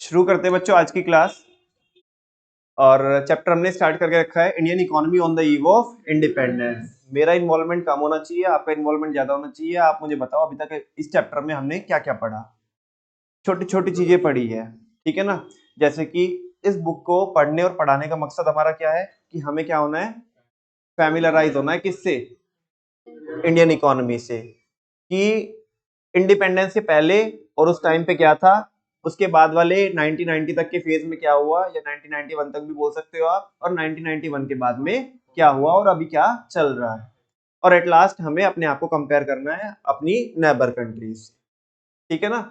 शुरू करते हैं बच्चों आज की क्लास। और चैप्टर हमने स्टार्ट करके रखा है Indian economy on the eve of independence. मेरा इन्वॉल्वमेंट कम होना चाहिए, आपका इन्वॉल्वमेंट ज्यादा होना चाहिए। आप मुझे बताओ अभी तक इस चैप्टर में हमने क्या क्या पढ़ा। छोटी छोटी चीजें पढ़ी है, ठीक है ना। जैसे कि इस बुक को पढ़ने और पढ़ाने का मकसद हमारा क्या है कि हमें क्या होना है, फैमिलराइज होना है किससे, इंडियन इकोनॉमी से, कि इंडिपेंडेंस से पहले और उस टाइम पे क्या था, उसके बाद वाले 1990 तक के फेज में क्या हुआ, या 1991 तक भी बोल सकते हो आप, और 1991 के बाद में क्या हुआ और अभी क्या चल रहा है। और एट लास्ट हमें अपने आप को कंपेयर करना है अपनी नेबर कंट्रीज, ठीक है ना।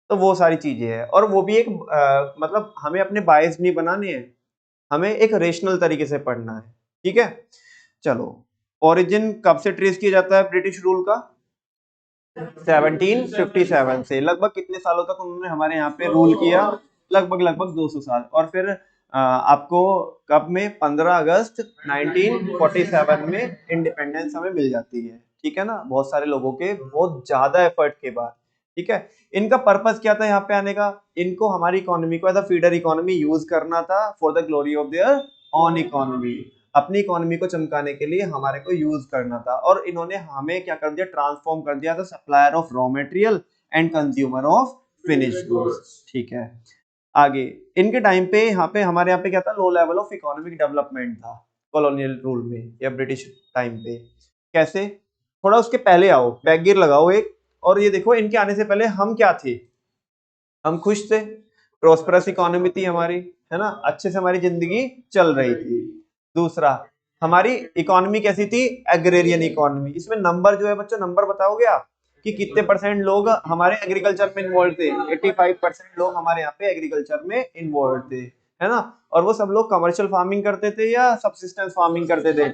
तो वो सारी चीजें हैं, और वो भी एक मतलब हमें अपने बायस नहीं बनाने हैं, हमें एक रेशनल तरीके से पढ़ना है, ठीक है। चलो, ओरिजिन कब से ट्रेस किया जाता है ब्रिटिश रूल का? 1757 से। लगभग कितने सालों तक उन्होंने हमारे यहाँ पे रूल किया? लगभग 200 साल। और फिर आपको कब में 15 अगस्त 1947 में इंडिपेंडेंस हमें मिल जाती है, ठीक है ना। बहुत सारे लोगों के बहुत ज्यादा एफर्ट के बाद, ठीक है। इनका पर्पस क्या था यहाँ पे आने का? इनको हमारी इकोनॉमी को as a feeder economy use करना था for the glory of their own economy. अपनी इकोनॉमी को चमकाने के लिए हमारे को यूज करना था। और इन्होंने हमें क्या कर दिया, ट्रांसफॉर्म कर दिया था supplier of raw material and consumer of finished goods, ठीक है। आगे इनके टाइम पे हमारे यहाँ पे क्या था, low level of economic development था कॉलोनियल रूल में या ब्रिटिश टाइम पे। कैसे? थोड़ा उसके पहले आओ, बैक गियर लगाओ एक, और ये देखो इनके आने से पहले हम क्या थे, हम खुश थे, प्रोस्परस इकोनॉमी थी हमारी, है ना, अच्छे से हमारी जिंदगी चल रही थी। दूसरा, हमारी इकोनॉमी कैसी थी? Agrarian economy. इसमें नंबर जो है बच्चों, नंबर बताओगे आप कि कितने परसेंट लोग हमारे एग्रीकल्चर में इन्वॉल्व थे? 85% लोग हमारे यहाँ पे एग्रीकल्चर में इन्वॉल्व थे, है ना। और वो सब लोग कमर्शियल फार्मिंग करते थे या सबसिस्टेंस फार्मिंग करते थे?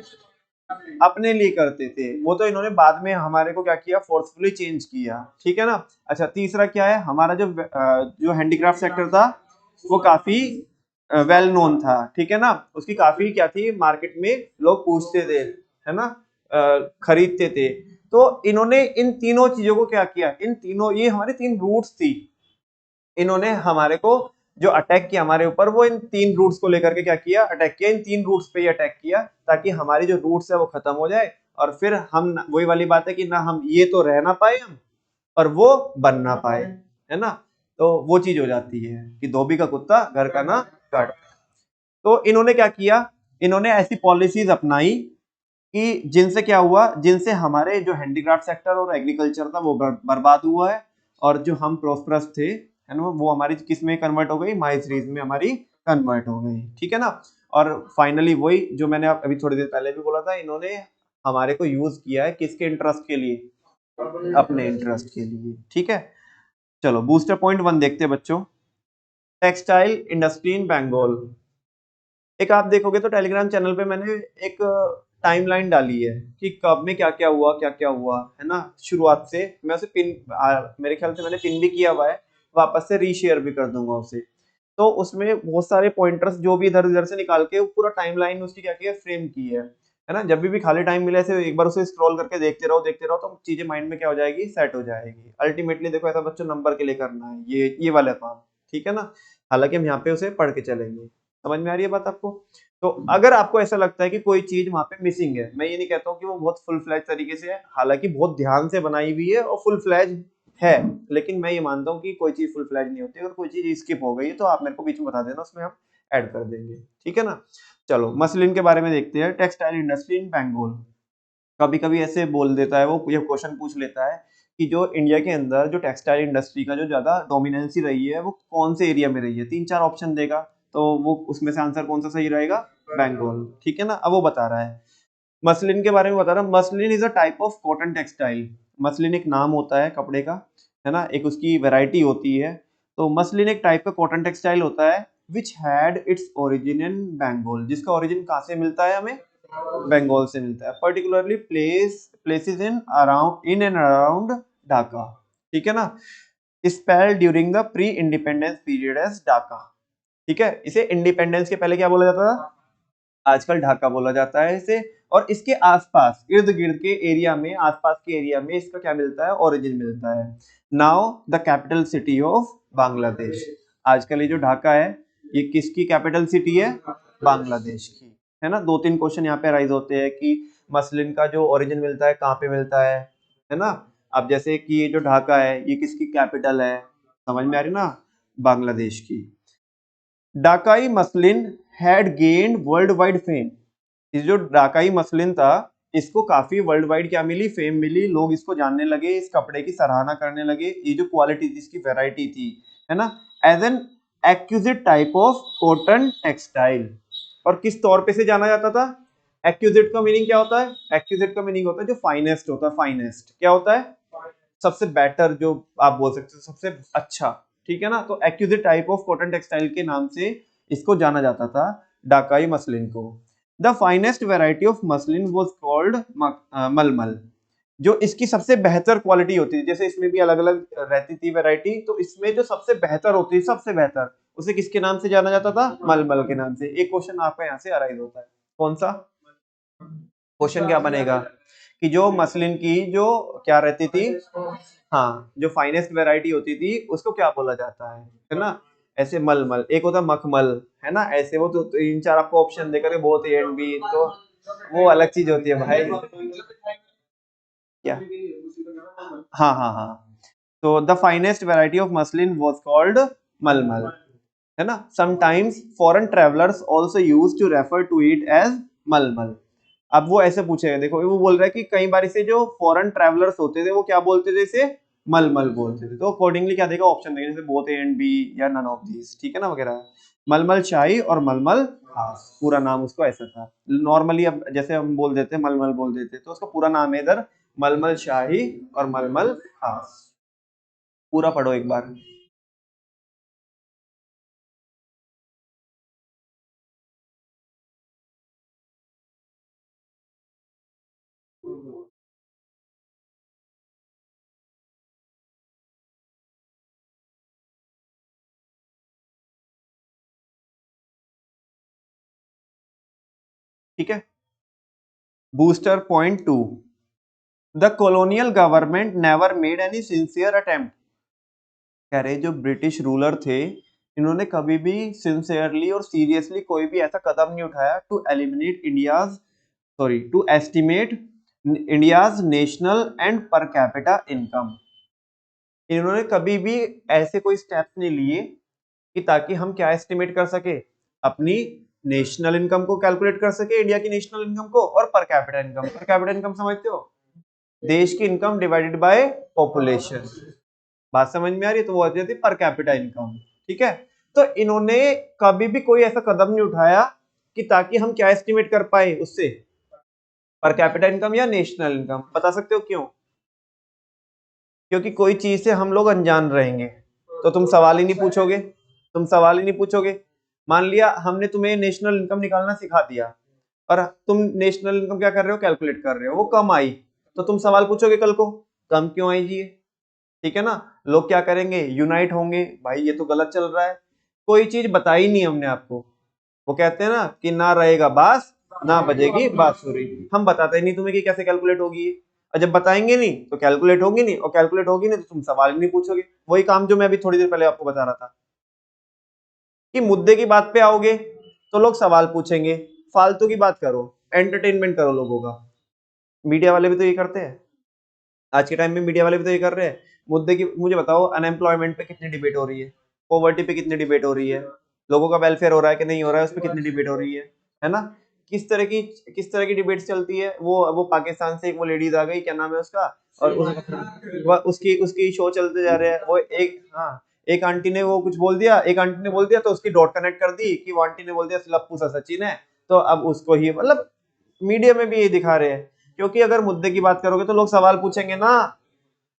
अपने लिए करते थे। वो तो इन्होंने बाद में हमारे को क्या किया, फोर्सफुली चेंज किया, ठीक है ना। अच्छा, तीसरा क्या है, हमारा जो हैंडीक्राफ्ट सेक्टर था वो काफी वेल नोन था, ठीक है ना। उसकी काफी क्या थी, मार्केट में लोग पूछते थे, है ना, खरीदते थे। तो इन्होंने इन तीनों चीजों को क्या किया, इन तीनों, ये हमारी तीन रूट्स थी, इन्होंने हमारे को जो अटैक किया हमारे ऊपर, वो इन तीन रूट्स को लेकर के क्या किया, अटैक किया। इन तीन रूट्स पे ही अटैक किया ताकि हमारी जो रूट्स है वो खत्म हो जाए, और फिर हम वही वाली बात है कि ना हम ये तो रह ना पाए हम, और वो बन ना पाए, है ना। तो वो चीज हो जाती है कि धोबी का कुत्ता घर का ना काट। तो इन्होंने क्या किया, इन्होंने ऐसी पॉलिसीज अपनाई कि जिनसे क्या हुआ, जिनसे हमारे जो हैंडीक्राफ्ट सेक्टर और एग्रीकल्चर था वो बर्बाद हुआ है, और जो हम प्रोस्परस थे, है ना, वो हमारी किस में कन्वर्ट हो गई, माइसरीज में हमारी कन्वर्ट हो गई, ठीक है ना। और फाइनली वही जो मैंने अभी थोड़ी देर पहले भी बोला था, इन्होंने हमारे को यूज किया है किसके इंटरेस्ट के लिए, अपने इंटरेस्ट के लिए, ठीक है। चलो, बूस्टर पॉइंट 1 देखते हैं बच्चों। Textile industry in Bengal. एक आप देखोगे तो टेलीग्राम चैनल पे मैंने एक टाइमलाइन डाली है कि कब में क्या क्या हुआ, है ना, शुरुआत से। मैं उसे मेरे ख्याल से मैंने पिन भी किया हुआ है, वापस से रीशेयर भी कर दूंगा उसे। तो उसमें बहुत सारे पॉइंटर्स जो भी इधर उधर से निकाल के पूरा टाइमलाइन उसकी क्या की है, फ्रेम की है ना। जब भी खाली टाइम मिले से एक बार उसे स्क्रॉल करके देखते रहो तो चीजें माइंड में क्या हो जाएगी, सेट हो जाएगी। अल्टीमेटली देखो, ऐसा बच्चों नंबर के लिए करना है ये वाला काम, ठीक है ना। हालांकि हम यहाँ पे उसे पढ़ के चलेंगे। समझ में आ रही है बात आपको? तो अगर आपको ऐसा लगता है कि कोई चीज वहां पे मिसिंग है, मैं ये नहीं कहता हूँ कि वो बहुत फुल फ्लैज तरीके से है, हालांकि बहुत ध्यान से बनाई हुई है और फुल फ्लैज है, लेकिन मैं ये मानता हूँ कि कोई चीज फुल फ्लैज नहीं होती। अगर कोई चीज स्किप हो गई है तो आप मेरे को बीच में बता देना, उसमें हम ऐड कर देंगे, ठीक है ना। चलो, मसलिन के बारे में देखते हैं। Textile industry in Bengal. कभी कभी ऐसे बोल देता है वो, ये क्वेश्चन पूछ लेता है कि जो इंडिया के अंदर जो टेक्सटाइल इंडस्ट्री का जो ज्यादा डोमिनेंसी रही है वो कौन से एरिया में रही है, 3-4 ऑप्शन देगा, तो वो उसमें से आंसर कौन सा सही रहेगा, बंगाल, ठीक है ना। अब वो बता रहा है, मसलिन के बारे में बता रहा हूँ। Muslin is a type of cotton textile. Muslin एक नाम होता है कपड़े का, है ना, एक उसकी वैरायटी होती है। तो मसलिन एक टाइप का कॉटन टेक्सटाइल होता है which had its origin in Bengal, जिसका ओरिजिन कहाँ से मिलता है हमें, बंगाल से मिलता है। Particularly places in and around Dhaka, ठीक है ना। Spell during the pre independence period as Dhaka, ठीक है। इसे इंडिपेंडेंस के पहले क्या बोला जाता था, आजकल ढाका बोला जाता है इसे। और इसके आसपास इर्द गिर्द के एरिया में, आसपास के एरिया में इसका क्या मिलता है, ओरिजिन मिलता है। Now the capital city of Bangladesh. आजकल ये जो ढाका है ये किसकी कैपिटल सिटी है? बांग्लादेश की, है ना। 2-3 क्वेश्चन यहाँ पे राइज होते हैं कि मसलिन का जो ओरिजिन मिलता है कहाँ पे मिलता है ना। अब जैसे कि ये जो ढाका है ये किसकी कैपिटल है, समझ में आ रही ना, बांग्लादेश की। Dhakai muslin had gained world wide fame. इस जो ढाकाई मसलिन था इसको काफी वर्ल्ड वाइड क्या मिली, फेम मिली, लोग इसको जानने लगे, इस कपड़े की सराहना करने लगे, ये जो क्वालिटी थी इसकी वैरायटी थी, है ना, as an exquisite type of cotton textile. और किस तौर पे से जाना जाता था? एक्यूजिट का मीनिंग क्या होता है? एक्यूजिट का मीनिंग होता है जो फाइनेस्ट होता है, फाइनेस्ट क्या होता है? सबसे बेटर, जो आप बोल सकते हो सबसे अच्छा, ठीक है ना। तो एक्यूजिट टाइप ऑफ कॉटन टेक्सटाइल के नाम से इसको जाना जाता था, ढाकाई मसलिन को। The finest variety of muslin was called मलमल। जो इसकी सबसे बेहतर क्वालिटी होती है, जैसे इसमें भी अलग अलग रहती थी वैरायटी, तो इसमें जो सबसे बेहतर होती है, सबसे बेहतर, उसे किसके नाम से जाना जाता था? मलमल के नाम से। एक क्वेश्चन आपका यहाँ से अराइज होता है, कौन सा क्वेश्चन क्या बनेगा कि जो मसलिन की जो क्या रहती थी, हाँ, जो फाइनेस्ट वैरायटी होती थी उसको क्या बोला जाता है ना। ऐसे मलमल, एक होता मखमल, है ना, ऐसे वो तो 3-4 आपको ऑप्शन देकर बहुत ए एंड बी, तो वो अलग चीज होती है भाई। क्या? हाँ हाँ हाँ, तो the finest variety of muslin was called malmal, है ना। Sometimes foreign travellers also used to refer to it as malmal. अब वो ऐसे पूछेगा, देखो वो बोल रहा है कि कई बार इसे जो फॉरेन ट्रैवलर्स होते थे वो क्या बोलते थे, इसे मलमल बोलते थे। तो अकॉर्डिंगली क्या देगा, ऑप्शन देगा, जैसे बोथ ए एंड बी या नन ऑफ दीज, ठीक है ना, वगैरह। मलमल शाही और मलमल खास, पूरा नाम उसको ऐसा था। नॉर्मली अब जैसे हम बोल देते हैं मलमल बोल देते, तो उसका पूरा नाम है इधर मलमल शाही और मलमल खास। पूरा पढ़ो एक बार। ठीक है, booster point 2, the colonial government never made any sincere attempt. कह रहे जो ब्रिटिश रूलर थे इन्होंने कभी भी सिंसियरली और सीरियसली कोई भी ऐसा कदम नहीं उठाया to eliminate India's, sorry, to estimate India's national and per capita income. इन्होंने कभी भी ऐसे कोई स्टेप्स नहीं लिए कि ताकि हम क्या एस्टिमेट कर सके, अपनी नेशनल इनकम को कैलकुलेट कर सके, इंडिया की नेशनल इनकम को, और पर कैपिटा इनकम। पर कैपिटा इनकम समझते हो? देश की इनकम डिवाइडेड बाय पॉपुलेशन। बात समझ में आ रही है? तो वो आती है पर कैपिटा इनकम, ठीक है। तो इन्होंने कभी भी कोई ऐसा कदम नहीं उठाया कि ताकि हम क्या एस्टिमेट कर पाए उससे, पर कैपिटा इनकम या नेशनल इनकम। बता सकते हो क्यों? क्योंकि कोई चीज से हम लोग अनजान रहेंगे तो तुम सवाल ही नहीं पूछोगे, तुम सवाल ही नहीं पूछोगे। मान लिया हमने तुम्हें नेशनल इनकम निकालना सिखा दिया और तुम नेशनल इनकम क्या कर रहे हो, कैलकुलेट कर रहे हो, वो कम आई, तो तुम सवाल पूछोगे कल को, कम क्यों आई जी, ठीक है ना। लोग क्या करेंगे, यूनाइट होंगे, भाई ये तो गलत चल रहा है, कोई चीज बताई नहीं हमने आपको। वो कहते हैं ना कि ना रहेगा बास ना बजेगी बांसुरी। हम बताते ही नहीं तुम्हें कि कैसे कैलकुलेट होगी ये। और जब बताएंगे नहीं तो कैलकुलेट होगी नहीं, और कैलकुलेट होगी नहीं तो तुम सवाल ही नहीं पूछोगे। वही काम जो मैं अभी थोड़ी देर पहले आपको बता रहा था कि मुद्दे की बात पे आओगे तो लोग सवाल पूछेंगे, फालतू की बात करो, एंटरटेनमेंट करो लोगों का। मीडिया वाले भी तो ये करते हैं, आज के टाइम में मीडिया वाले भी तो ये कर रहे हैं। मुद्दे की मुझे बताओ, अनएम्प्लॉयमेंट पे कितनी डिबेट हो रही है, पॉवर्टी पे कितनी डिबेट हो रही है, लोगों का वेलफेयर हो रहा है कि नहीं हो रहा है, उस पर कितनी डिबेट हो रही है ना। किस तरह की डिबेट चलती है। वो पाकिस्तान से एक वो लेडीज आ गई, क्या नाम है उसका, और उसकी उसकी शो चलते जा रहे हैं। वो एक, हाँ, एक आंटी ने वो कुछ बोल दिया, एक आंटी ने बोल दिया तो उसकी डॉट कनेक्ट कर दी कि वो आंटी ने बोल दिया लप्पू सा सचिन है, तो अब उसको ही मतलब मीडिया में भी ये दिखा रहे हैं। क्योंकि अगर मुद्दे की बात करोगे तो लोग सवाल पूछेंगे ना,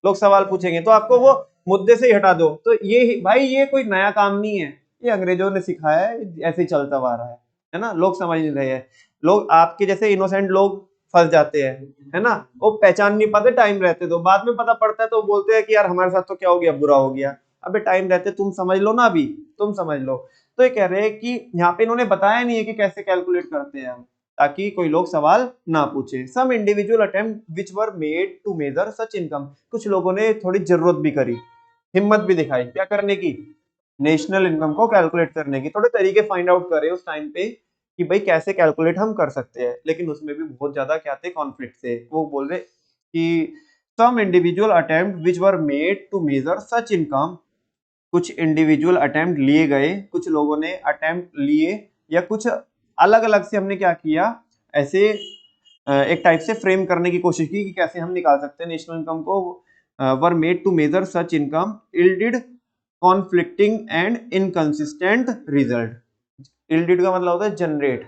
लोग सवाल पूछेंगे तो आपको वो मुद्दे से ही हटा दो। तो ये भाई ये कोई नया काम नहीं है, ये अंग्रेजों ने सिखाया है, ऐसे ही चलता आ रहा है ना। लोग समझ नहीं रहे हैं, लोग आपके जैसे इनोसेंट लोग फंस जाते हैं, है ना। वो पहचान नहीं पाते टाइम रहते, तो बाद में पता पड़ता है तो बोलते हैं कि यार हमारे साथ तो क्या हो गया, बुरा हो गया। अबे टाइम रहते तुम समझ लो ना, अभी तुम समझ लो। तो ये कह रहे हैं कि यहाँ पे इन्होंने बताया नहीं है कि कैसे कैलकुलेट करते हैं हम, ताकि कोई लोग सवाल ना पूछे। Some individual attempt which were made to measure such income. कुछ लोगों ने थोड़ी जरूरत भी करी, हिम्मत भी दिखाई क्या करने की, नेशनल इनकम को कैलकुलेट करने की, थोड़े तरीके फाइंड आउट करे उस टाइम पे कि भाई कैसे कैलकुलेट हम कर सकते हैं, लेकिन उसमें भी बहुत ज्यादा क्या थे, कॉन्फ्लिक्ट थे। वो बोल रहे कि some individual attempt which were made to measure such income, कुछ इंडिविजुअल अटेम्प्ट लिए गए, कुछ लोगों ने अटेम्प्ट लिए, या कुछ अलग अलग से हमने क्या किया, ऐसे एक टाइप से फ्रेम करने की कोशिश की कि कैसे हम निकाल सकते हैं नेशनल इनकम को, were made to measure such income yielded conflicting and inconsistent result. Yielded का मतलब होता है जनरेट,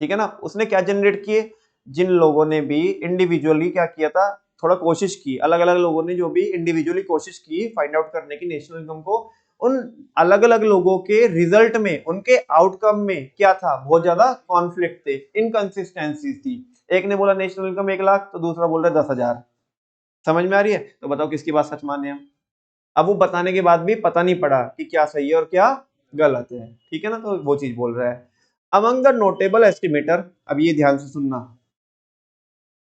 ठीक है ना। उसने क्या जनरेट किए, जिन लोगों ने भी इंडिविजुअली क्या किया था, थोड़ा कोशिश की, अलग अलग लोगों ने जो भी इंडिविजुअली कोशिश की फाइंड आउट करने की नेशनल इनकम को, उन अलग अलग लोगों के रिजल्ट में, उनके आउटकम में क्या था, बहुत ज्यादा कॉन्फ्लिक्ट थे, इनकंसिस्टेंसी थी। एक ने बोला नेशनल इनकम 1 लाख, तो दूसरा बोल रहा है 10,000। समझ में आ रही है? तो बताओ किसकी बात सच माने हम। अब वो बताने के बाद भी पता नहीं पड़ा कि क्या सही है और क्या गलत है, ठीक है ना। तो वो चीज बोल रहा है अमंग द नोटेबल एस्टिमेटर। अब ये ध्यान से सुनना,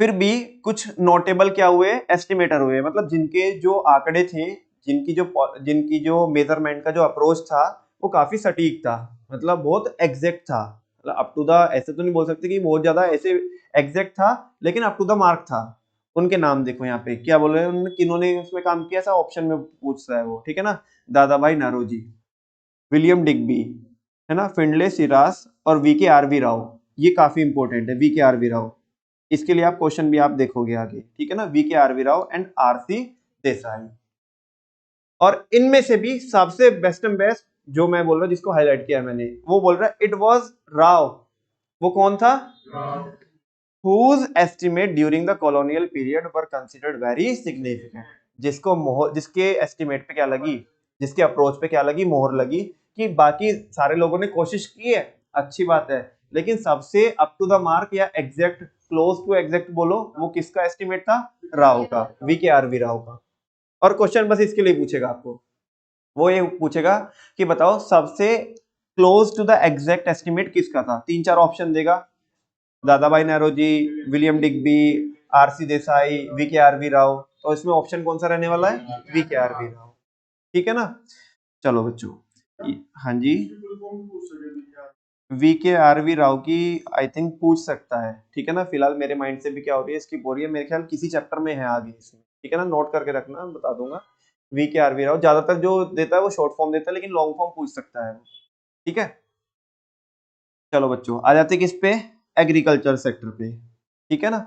फिर भी कुछ नोटेबल क्या हुए, एस्टिमेटर हुए, मतलब जिनके जो आंकड़े थे, जिनकी जो मेजरमेंट का जो अप्रोच था वो काफी सटीक था, मतलब बहुत एग्जैक्ट था, मतलब अप टू द, ऐसे तो नहीं बोल सकते कि बहुत ज्यादा ऐसे एग्जैक्ट था, लेकिन अप टू द मार्क था। उनके नाम देखो यहाँ पे क्या बोल रहे हैं, उन्होंने किन्होंने उसमें काम किया, ऐसा ऑप्शन में पूछ रहा है वो, ठीक है ना। दादा भाई नारोजी, विलियम डिग्बी, है ना, फिंडले सिरास और वी के आरवी राव। ये काफी इंपॉर्टेंट है, वी के आरवी राव, इसके लिए आप क्वेश्चन भी आप देखोगे आगे, ठीक है ना। V K RV Rao and RC Desai. और इनमें से भी सबसे बेस्ट एंड बेस्ट जो मैं बोल रहा हूँ, जिसको हाईलाइट किया मैंने, वो बोल रहा है इट वाज राव। वो कौन था? whose estimate during the colonial period were considered very significant। जिसके एस्टिमेट पे क्या लगी, जिसके अप्रोच पे क्या लगी, मोहर लगी, कि बाकी सारे लोगों ने कोशिश की है, अच्छी बात है, लेकिन सबसे अप टू द मार्क या एग्जैक्ट, क्लोज टू एग्जैक्ट बोलो, वो किसका एस्टिमेट था? राव का, वी के आर वी राव का। और क्वेश्चन बस इसके लिए पूछेगा आपको, वो ये पूछेगा कि बताओ सबसे close to the exact estimate किसका था। 3-4 ऑप्शन देगा, Dadabhai Naoroji, William Digby, RC Desai, V K RV Rao. तो इसमें ऑप्शन कौन सा रहने वाला है? वी के आरवी राव, ठीक है ना। चलो बच्चों, हाँ जी, वी के आरवी राव की आई थिंक पूछ सकता है, ठीक है ना। फिलहाल मेरे माइंड से भी क्या हो रही है, इसकी हो रही है, मेरे ख्याल किसी चैप्टर में है आगे इसमें, ठीक है ना। नोट करके रखना, बता दूंगा। वी के आरवी राव ज्यादातर जो देता है वो शॉर्ट फॉर्म देता है, लेकिन लॉन्ग फॉर्म पूछ सकता है, ठीक है। चलो बच्चों, आ जाते किस पे, एग्रीकल्चर सेक्टर पे, ठीक है ना।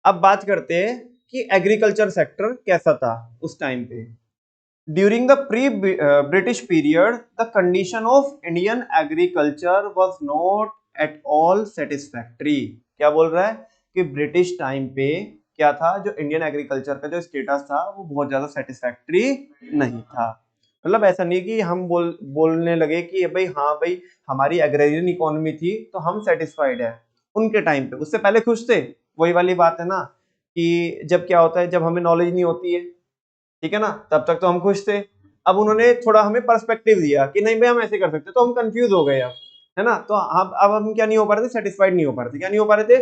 अब बात करते हैं कि एग्रीकल्चर सेक्टर कैसा था उस टाइम पे। During the pre British period the condition of Indian agriculture was not at all satisfactory. क्या बोल रहा है कि ब्रिटिश टाइम पे क्या था, जो इंडियन एग्रीकल्चर का जो स्टेटस था वो बहुत ज्यादा सेटिस्फैक्टरी नहीं था। मतलब ऐसा नहीं कि हम बोलने लगे कि भाई हाँ भाई हमारी एग्रेरियन इकोनॉमी थी तो हम सेटिस्फाइड है। उनके टाइम पे, उससे पहले खुश थे। वही वाली बात है ना कि जब क्या होता है, जब हमें नॉलेज नहीं होती है, ठीक है ना, तब तक तो हम खुश थे। अब उन्होंने थोड़ा हमें पर्सपेक्टिव दिया कि नहीं भाई हम ऐसे कर सकते, तो हम कंफ्यूज हो गए अब, है ना। तो अब हम क्या नहीं हो पा रहे थे, सेटिस्फाइड नहीं हो पा रहे थे, क्या नहीं हो पा रहे थे।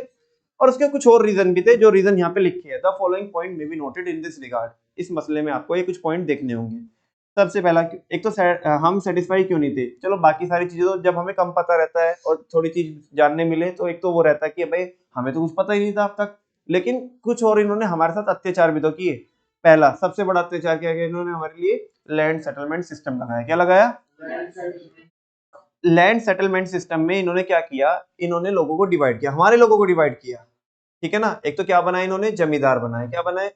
और उसके कुछ और रीजन भी थे, जो रीजन यहाँ पे लिखे हैं। The following point may be noted in this regard. इस मसले में आपको ये कुछ पॉइंट देखने होंगे। सबसे पहला, एक तो हम सेटिस्फाई क्यों नहीं थे। चलो बाकी सारी चीजें तो जब हमें कम पता रहता है और थोड़ी चीज जानने मिले, तो एक तो वो रहता है कि भाई हमें तो कुछ पता ही नहीं था अब तक। लेकिन कुछ और इन्होंने हमारे साथ अत्याचार भी तो किए। पहला सबसे बड़ा अत्याचार क्या किया इन्होंने हमारे लिए, लैंड सेटलमेंट सिस्टम लगाया। क्या लगाया? लैंड सेटलमेंट सिस्टम में इन्होंने क्या किया, इन्होंने लोगों को डिवाइड किया, हमारे लोगों को डिवाइड किया, ठीक है ना। एक तो क्या बनाया इन्होंने, जमींदार बनाए। क्या बनाए?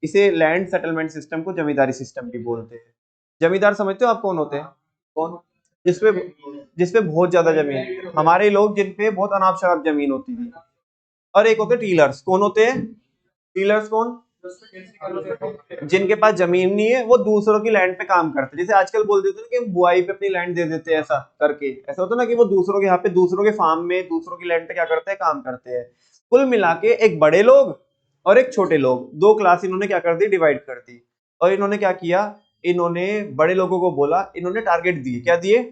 इसे लैंड सेटलमेंट सिस्टम को जमींदारी सिस्टम भी बोलते हैं। जमींदार समझते हो आप कौन होते हैं? कौन? जिसपे जिसपे बहुत ज्यादा जमीन, हमारे लोग जिन पे बहुत अनाप शनाप जमीन होती थी। और एक होते टीलर्स। कौन होते हैं टीलर्स? कौन? जिनके पास जमीन नहीं है, वो दूसरों की लैंड पे काम करते हैं। जैसे आजकल बोल देते हैं ना कि बुआई पे अपनी लैंड दे देते हैं, ऐसा करके ऐसा होता है ना कि वो दूसरों के यहाँ पे, दूसरों के फार्म में, दूसरों की लैंड पे क्या करते हैं, काम करते हैं। कुल मिला के एक बड़े लोग और एक छोटे लोग, दो क्लास इन्होंने क्या कर दी, डिवाइड कर दी। और इन्होंने क्या किया, इन्होंने बड़े लोगों को बोला, इन्होंने टारगेट दिए। क्या दिए?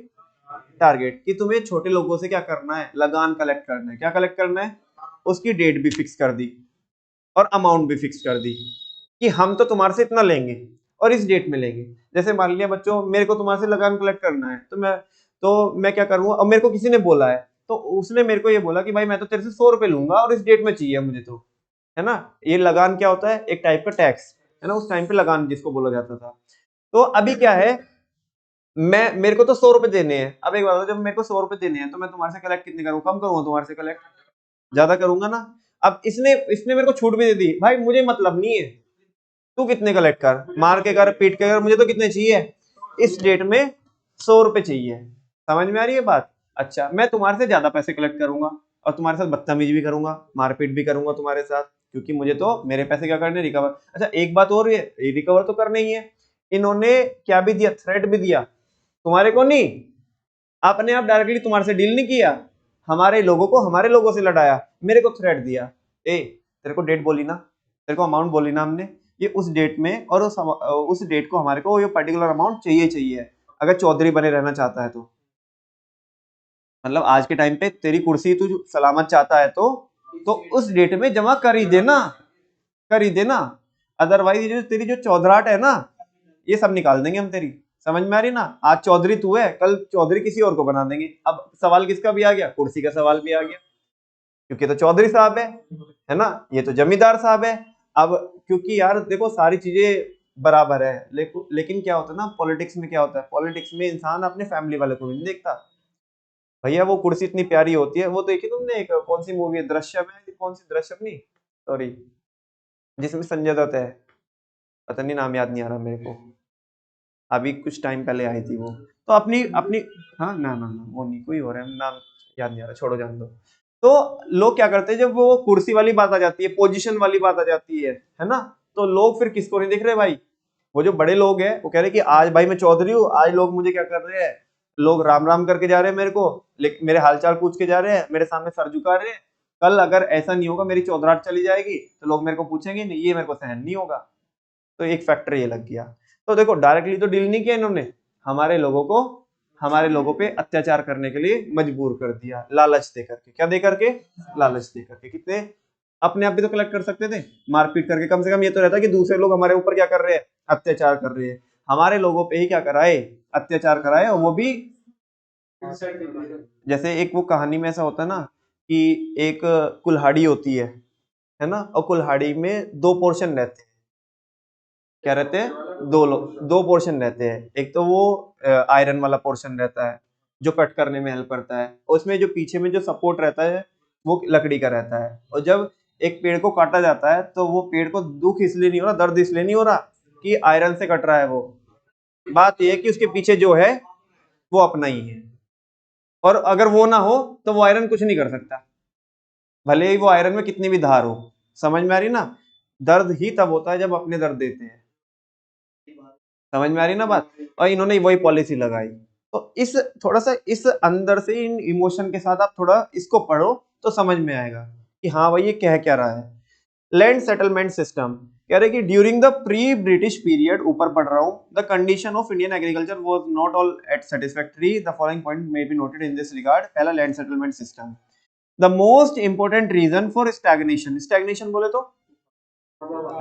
टारगेट, कि तुम्हें छोटे लोगों से क्या करना है, लगान कलेक्ट करना है। क्या कलेक्ट करना है? उसकी डेट भी फिक्स कर दी और अमाउंट भी फिक्स कर दी कि हम तो तुम्हारे से इतना लेंगे। और इस डेट में लेंगे। जैसे मान लिया बच्चों मेरे को तुम्हारे से लगान कलेक्ट करना है, तो मैं क्या करूंगा, और मेरे को किसी ने बोला है, तो उसने मेरे को ये बोला कि भाई मैं तो तेरे से 100 रुपए लूंगा और इस डेट में चाहिए मुझे, तो है ना। ये लगान क्या होता है, एक टाइप का टैक्स है ना, उस टाइम पे लगान जिसको बोला जाता था। तो अभी क्या है, मेरे को तो 100 रुपए देने हैं। अब एक बात बताओ, जब मेरे को 100 रुपए देने हैं तो मैं तुम्हारे से कलेक्ट कितने करूँ, कम करूंगा तुम्हारे से कलेक्ट, ज्यादा करूंगा ना। अब इसने इसने मेरे को छूट भी दे दी, भाई मुझे मतलब नहीं है, तू कितने कलेक्ट कर, मार के कर, पीट के कर, मुझे तो कितने चाहिए, इस डेट में 100 रुपए चाहिए। समझ में आ रही है बात। अच्छा, मैं तुम्हारे से ज्यादा पैसे कलेक्ट करूंगा और तुम्हारे साथ बदतमीजी भी करूंगा, मारपीट भी करूंगा तुम्हारे साथ, क्योंकि मुझे तो मेरे पैसे क्या करने, रिकवर। अच्छा एक बात और है, रिकवर तो करने ही है। इन्होंने क्या भी दिया, थ्रेट भी दिया, तुम्हारे को नहीं, आपने आप डायरेक्टली तुम्हारे से डील नहीं किया, हमारे लोगों को हमारे लोगों से लड़ाया, मेरे को थ्रेट दिया, ए तेरे को डेट बोली ना, तेरे को अमाउंट बोली ना हमने, ये उस डेट में, और उस डेट को हमारे को ये पर्टिकुलर अमाउंट चाहिए चाहिए, अगर चौधरी बने रहना चाहता है तो, मतलब आज के टाइम पे तेरी कुर्सी तू सलामत चाहता है तो उस डेट में जमा कर ही देना, कर ही देना। अदरवाइज ये जो तेरी जो चौधराट है ना, ये सब निकाल देंगे हम तेरी। समझ में आ रही ना, आज चौधरी तू है, कल चौधरी किसी और को बना देंगे। अब सवाल किसका भी आ गया, कुर्सी का सवाल भी आ गया, क्योंकि तो चौधरी साहब है ना, ये तो जमींदार साहब है। अब क्योंकि यार देखो सारी चीजें बराबर है, लेकिन क्या होता है ना, पॉलिटिक्स में क्या होता है, पॉलिटिक्स में इंसान अपने फैमिली वाले को भी नहीं देखता। भैया वो कुर्सी इतनी प्यारी होती है, वो देखी तुमने एक कौन सी मूवी है, दृश्यम है, कौन सी, दृश्यम नहीं, सॉरी, जिसमें संजय दत्त है, पता नहीं नाम याद नहीं आ रहा मेरे को, अभी कुछ टाइम पहले आई थी वो, तो अपनी अपनी, हाँ ना ना ना वो नहीं, कोई और है, नाम याद नहीं आ रहा, छोड़ो जान दो। तो लोग क्या करते हैं, जब वो कुर्सी वाली बात आ जाती है, पोजीशन वाली बात आ जाती है ना, तो लोग फिर किसको नहीं देख रहे भाई, वो जो बड़े लोग हैं वो कह रहे कि आज भाई मैं चौधरी हूँ, आज लोग मुझे क्या कर रहे हैं, लोग राम राम करके जा रहे हैं मेरे को, लेकिन मेरे हालचाल पूछ के जा रहे हैं, मेरे सामने सर झुका रहे हैं। कल अगर ऐसा नहीं होगा, मेरी चौधराट चली जाएगी, तो लोग मेरे को पूछेंगे नहीं, ये मेरे को सहन नहीं होगा। तो एक फैक्टर ये लग गया। तो देखो डायरेक्टली तो डील नहीं किया इन्होंने, हमारे लोगों को, हमारे लोगों पे अत्याचार करने के लिए मजबूर कर दिया, लालच दे करके। क्या दे करके, लालच दे करके। कितने, अपने आप भी तो कलेक्ट कर सकते थे, मारपीट करके, कम से कम ये तो रहता कि दूसरे लोग हमारे ऊपर क्या कर रहे हैं, अत्याचार कर रहे हैं, हमारे लोगों पे ही क्या कराए, अत्याचार कराए, और वो भी, जैसे एक वो कहानी में ऐसा होता है ना कि एक कुल्हाड़ी होती है ना, और कुल्हाड़ी में दो पोर्शन रहते हैं, क्या रहते हैं, दो लोग, दो पोर्शन रहते हैं। एक तो वो आयरन वाला पोर्शन रहता है जो कट करने में हेल्प करता है, और उसमें जो पीछे में जो सपोर्ट रहता है वो लकड़ी का रहता है। और जब एक पेड़ को काटा जाता है तो वो पेड़ को दुख इसलिए नहीं हो रहा, दर्द इसलिए नहीं हो रहा कि आयरन से कट रहा है, वो बात ये है कि उसके पीछे जो है वो अपना ही है, और अगर वो ना हो तो वो आयरन कुछ नहीं कर सकता, भले ही वो आयरन में कितनी भी धार हो। समझ में आ रही ना, दर्द ही तब होता है जब अपने दर्द देते हैं। समझ में आ रही ना बात। और इन्होंने वही पॉलिसी लगाई। तो इस थोड़ा सा इस अंदर से इन इमोशन के साथ आप थोड़ा इसको पढ़ो तो समझ में आएगा कि हाँ भाई ये कह क्या रहा है। लैंड सेटलमेंट सिस्टम कह रहे कि during the pre British period, ऊपर पढ़ रहा हूं, the condition of Indian agriculture was not at all satisfactory, the following point may be noted in this regard. पहला, land settlement system, the most important reason for stagnation, stagnation बोले तो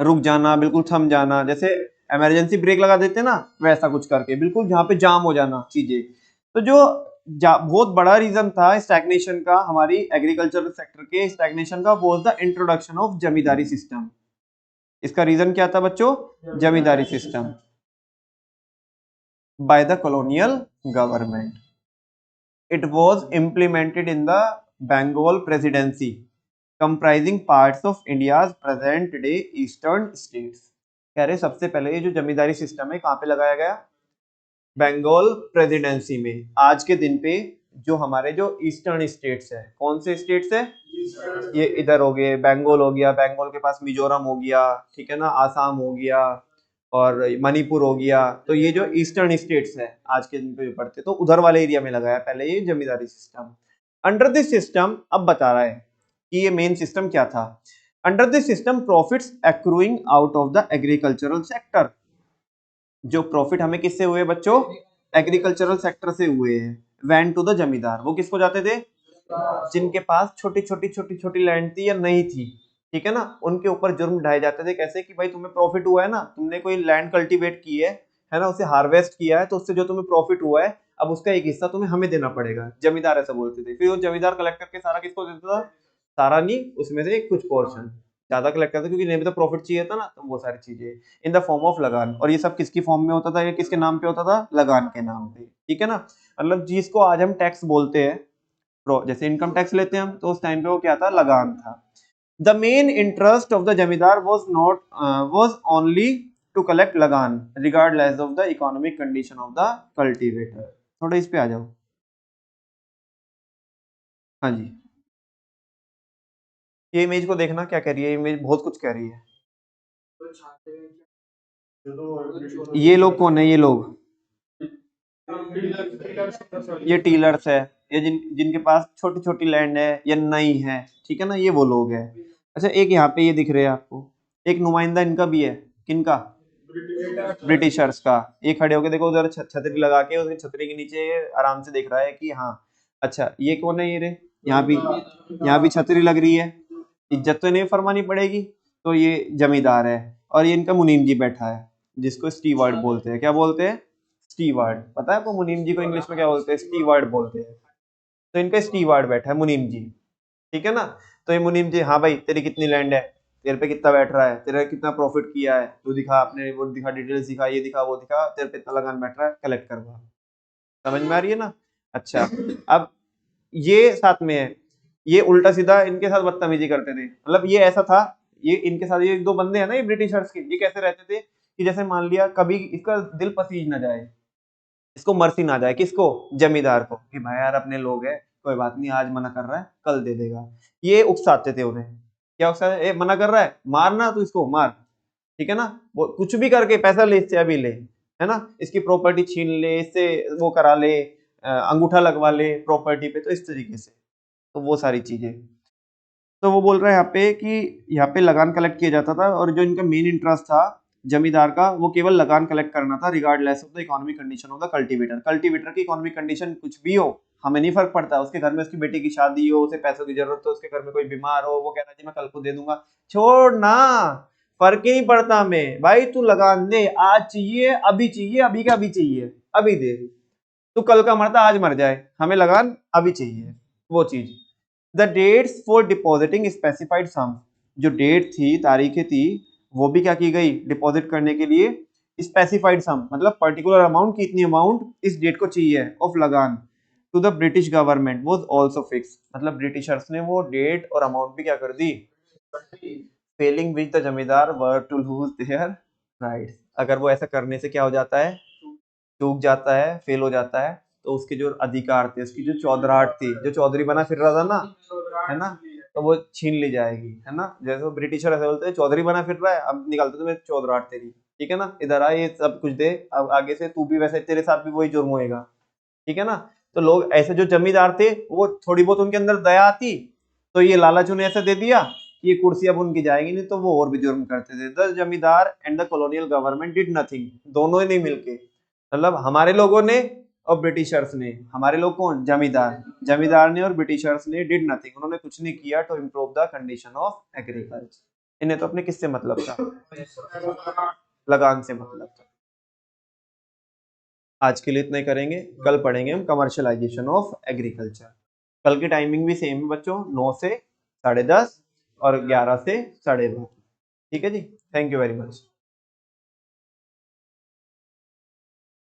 रुक जाना, बिल्कुल थम जाना, जैसे इमरजेंसी ब्रेक लगा देते ना, वैसा कुछ करके बिल्कुल जहां पे जाम हो जाना चीजें। तो जो बहुत बड़ा रीजन था स्टैग्नेशन का, हमारी एग्रीकल्चर सेक्टर के स्टैग्नेशन का, was the introduction of zamindari system. इसका रीजन क्या था बच्चों, zamindari system by the colonial government. It was implemented in the Bengal presidency comprising parts of India's present day eastern states. कह रहे सबसे पहले ये जो जमींदारी सिस्टम है कहाँ पे लगाया गया, बंगाल प्रेसिडेंसी में। आज के दिन पे जो हमारे जो ईस्टर्न स्टेट्स है, कौन से स्टेट्स है, ये इधर हो गए, बंगाल हो गया, बंगाल के पास मिजोरम हो गया, ठीक है ना, आसाम हो गया, और मणिपुर हो गया। तो ये जो ईस्टर्न स्टेट्स है आज के दिन पे जो पड़ते, तो उधर वाले एरिया में लगाया पहले ये जमींदारी सिस्टम। अंडर दिस सिस्टम, अब बता रहा है कि ये मेन सिस्टम क्या था। Under this system profits accruing out of the agricultural sector, जो प्रॉफिट हमें किससे हुए बच्चों, एग्रीकल्चरल सेक्टर से हुए हैं, वेंट टू द जमींदार। वो किसको जाते थे, जिनके पास छोटी छोटी लैंड थी या नहीं थी, ठीक है ना, उनके ऊपर जुर्म ढाए जाते थे। कैसे कि भाई तुम्हें प्रॉफिट हुआ है ना, तुमने कोई लैंड कल्टीवेट की है ना, उसे हार्वेस्ट किया है, तो उससे जो तुम्हें प्रॉफिट हुआ है अब उसका एक हिस्सा तुम्हें हमें देना पड़ेगा। जमींदार ऐसा बोलते थे। फिर वो जमींदार कलेक्ट करके सारा किसको देता था, सारा नहीं, उसमें से कुछ पोर्शन ज्यादा कलेक्ट करता, क्योंकि नहीं भी तो प्रॉफिट चाहिए था ना, तो वो सारी चीजें इन द फॉर्म ऑफ लगान। और ये सब किसकी फॉर्म में होता था, ये किसके नाम पे होता था, लगान के नाम पे। ठीक है ना, मतलब जिसको आज हम टैक्स बोलते हैं, जैसे इनकम टैक्स लेते हैं हम, तो उस टाइम पे वो क्या था, लगान था। The main interest of the jamidar was not was only to collect lagan regardless of the economic condition of the cultivator। थोड़ा इस पे आ जाओ। हाँ जी, ये इमेज को देखना क्या कह रही है, इमेज बहुत कुछ कह रही है। ये लोग कौन है, ये लोग, ये टीलर्स है, ये जिनके पास छोटी छोटी लैंड है या नई है, ठीक है ना, ये वो लोग है। अच्छा, एक यहाँ पे ये दिख रहे हैं आपको, एक नुमाइंदा इनका भी है, किनका, ब्रिटिशर्स का। ये खड़े होके देखो उधर छतरी लगा के, उसकी छतरी के नीचे आराम से देख रहा है कि हाँ। अच्छा, ये कौन है, ये रे, यहाँ भी छतरी लग रही है, इज्जत तो नहीं फरमानी पड़ेगी, तो ये जमींदार है। और ये इनका मुनीम जी बैठा है, जिसको स्टीवर्ड बोलते हैं। क्या बोलते हैं, स्टीवर्ड। पता है आपको मुनीम जी को इंग्लिश में क्या बोलते हैं, स्टीवर्ड बोलते हैं। तो इनका स्टीवर्ड बैठा है, मुनीम जी। ठीक है ना, तो ये मुनीम जी, हाँ भाई तेरी कितनी लैंड है, तेरे पे कितना बैठ रहा है, तेरा कितना प्रॉफिट किया है, तू दिखा, अपने वो दिखा, डिटेल्स दिखा, ये दिखा, वो दिखा, तेरे पे इतना लगान बैठ रहा है, कलेक्ट करवा। समझ में आ रही है ना। अच्छा, अब ये साथ में है, ये उल्टा सीधा इनके साथ बदतमीजी करते थे। मतलब ये ऐसा था, ये इनके साथ, ये दो बंदे हैं ना, ये ब्रिटिशर्स के, ये कैसे रहते थे कि जैसे मान लिया कभी इसका दिल पसीज ना जाए, इसको मर्सी ना जाए, किसको, जमींदार को, कि भाई यार अपने लोग है, कोई बात नहीं, आज मना कर रहा है कल दे देगा। ये उकसाते थे उन्हें। क्या उकसाते, मना कर रहा है, मारना तो इसको मार, ठीक है ना, वो कुछ भी करके पैसा ले इससे, अभी ले, है ना, इसकी प्रॉपर्टी छीन ले, इससे वो करा ले, अंगूठा लगवा ले प्रॉपर्टी पे, तो इस तरीके से, तो वो सारी चीजें। तो वो बोल रहा है यहाँ पे कि यहाँ पे लगान कलेक्ट किया जाता था, और जो इनका मेन इंटरेस्ट था जमींदार का, वो केवल लगान कलेक्ट करना था, regardless of the economic condition of the cultivator. Cultivator की इकोनॉमिक कंडीशन कुछ भी हो, हमें नहीं फर्क पड़ता। उसके घर में उसकी बेटी की शादी हो, उसे पैसों की जरूरत हो, उसके घर में कोई बीमार हो, वो कह रहा है जी मैं कल को दे दूंगा, छोड़ ना, फर्क ही नहीं पड़ता हमें भाई, तू लगान दे, आज चाहिए, अभी चाहिए, अभी का अभी चाहिए, अभी दे, तू कल का मरता आज मर जाए, हमें लगान अभी चाहिए, वो चीज। The dates for depositing specified sum, जो डेट थी, तारीखें थी, वो भी क्या की गई, डिपॉजिट करने के लिए स्पेसिफाइड सम, मतलब पर्टिकुलर अमाउंट की इतनी अमाउंट इस डेट को चाहिए ऑफ लगान, to the British government was also fix. मतलब ब्रिटिशर्स ने वो डेट और अमाउंट भी क्या कर दी, फेलिंग विच द जमींदार वर टू लूज देयर राइट्स। अगर वो ऐसा करने से क्या हो जाता है, चूक जाता है, फेल हो जाता है, तो उसके जो अधिकार थे, उसकी जो चौधराहट थी, जो चौधरी बना फिर रहा था ना, है ना, तो वो छीन ली जाएगी, है ना। जैसे वो ब्रिटिशर ऐसे बोलते हैं, चौधरी बना फिर रहा है, अब निकालते तुम्हें चौधराहट तेरी, ठीक है ना, इधर आ, ये सब कुछ दे, अब आगे से तू भी वैसे, तेरे साथ भी वही जुर्म होएगा, ठीक है ना। तो लोग ऐसे जो जमींदार थे, वो थोड़ी बहुत उनके अंदर दया आती, तो ये लालच उन्हें ऐसे दे दिया कि ये कुर्सी अब उनकी जाएगी नहीं, तो वो और भी जुर्म करते थे। द जमींदार and the colonial government did nothing, दोनों ही नहीं मिलके, मतलब हमारे लोगों ने और ब्रिटिशर्स ने, हमारे लोग कौन, जमींदार, जमींदार ने और ब्रिटिशर्स ने डिड नथिंग, उन्होंने कुछ नहीं किया to improve the condition of agriculture. इन्हें तो अपने किससे मतलब था, लगान से मतलब था। आज के लिए इतना ही करेंगे, कल पढ़ेंगे हम कमर्शियलाइजेशन ऑफ एग्रीकल्चर। कल की टाइमिंग भी सेम है बच्चों, 9 से 10:30 और 11 से 12:30। ठीक है जी, थैंक यू वेरी मच।